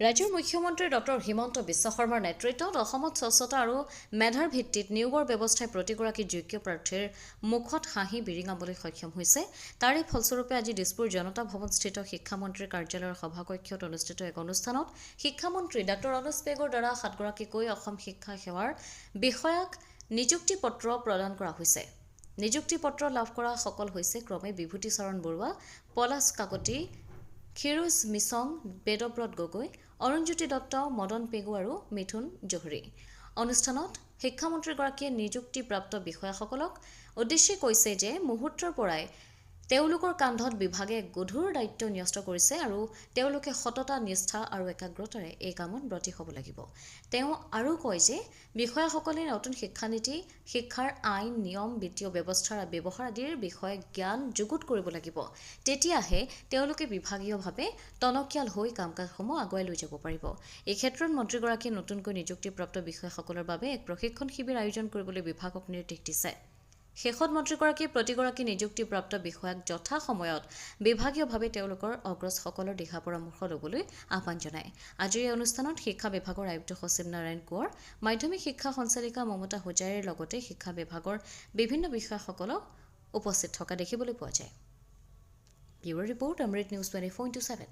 ৰাজ্যৰ মুখ্যমন্ত্ৰী ডক্টৰ হিমন্ত বিশ্ব শৰ্মাৰ নেতৃত্বত অসমত স্বচ্ছতা আৰু মেধাৰ ভিত্তিত নিয়োগৰ ব্যৱস্থাই প্ৰতিগৰাকী যোগ্য প্ৰাৰ্থীৰ মুখত হাঁহি বিৰিঙাবলৈ সক্ষম হৈছে। তাৰে ফলস্বৰূপে আজি দিছপুৰ জনতা ভৱনস্থিত শিক্ষামন্ত্ৰীৰ কাৰ্যালয়ৰ সভাকক্ষত অনুষ্ঠিত এক অনুষ্ঠানত শিক্ষামন্ত্ৰী ডক্টৰ অনুজ পেগুৰ দ্বাৰা 7গৰাকীকৈ অসম শিক্ষা সেৱাৰ বিষয়াক নিযুক্তি পত্ৰ প্ৰদান কৰা হৈছে। নিযুক্তি পত্ৰ লাভ কৰা সকল হৈছে ক্ৰমে বিভূতি চৰণ বৰুৱা, পলাশ কাকতি, ক্ষীৰোজ মিছং, বেদব্ৰত গগৈ, অৰুণজ্যোতি দত্ত, মদন পেগু আৰু মিথুন জোহৰী। অনুষ্ঠানত শিক্ষামন্ত্ৰীগৰাকীয়ে নিযুক্তিপ্ৰাপ্ত বিষয়াসকলক উদ্দেশ্যে কৈছে যে মুহূৰ্তৰ পৰাই তেওঁলোকৰ কান্ধত বিভাগে এক গধুৰ দায়িত্ব ন্যস্ত কৰিছে আৰু তেওঁলোকে সততা, নিষ্ঠা আৰু একাগ্ৰতাৰে এই কামত ব্ৰতী হ'ব লাগিব। তেওঁ আৰু কয় যে বিষয়াসকলে নতুন শিক্ষানীতি, শিক্ষাৰ আইন, নিয়ম, বিত্তীয় ব্যৱস্থাৰ ব্যৱহাৰ আদিৰ বিষয়ে জ্ঞান যুগুত কৰিব লাগিব। তেতিয়াহে তেওঁলোকে বিভাগীয়ভাৱে টনকিয়াল হৈ কাম-কাজসমূহ আগুৱাই লৈ যাব পাৰিব। এই ক্ষেত্ৰত মন্ত্ৰীগৰাকীয়ে নতুনকৈ নিযুক্তিপ্ৰাপ্ত বিষয়াসকলৰ বাবে এক প্ৰশিক্ষণ শিবিৰ আয়োজন কৰিবলৈ বিভাগক নিৰ্দেশ দিছে। শেষত মন্ত্ৰীগৰাকীয়ে প্ৰতিগৰাকী নিযুক্তিপ্ৰাপ্ত বিষয়াক যথা সময়ত বিভাগীয়ভাৱে তেওঁলোকৰ অগ্ৰজসকলৰ দিহা পৰামৰ্শ ল'বলৈ আহ্বান জনায়। আজিৰ এই অনুষ্ঠানত শিক্ষা বিভাগৰ আয়ুক্ত সচিব নাৰায়ণ কোঁৱৰ, মাধ্যমিক শিক্ষা সঞ্চালিকা মমতা হোজাইৰ লগতে শিক্ষা বিভাগৰ বিভিন্ন বিষয়াসকলক উপস্থিত থকা দেখিবলৈ পোৱা যায়। ব্যুৰ ৰিপৰ্ট, অমৃত নিউজ 24/7।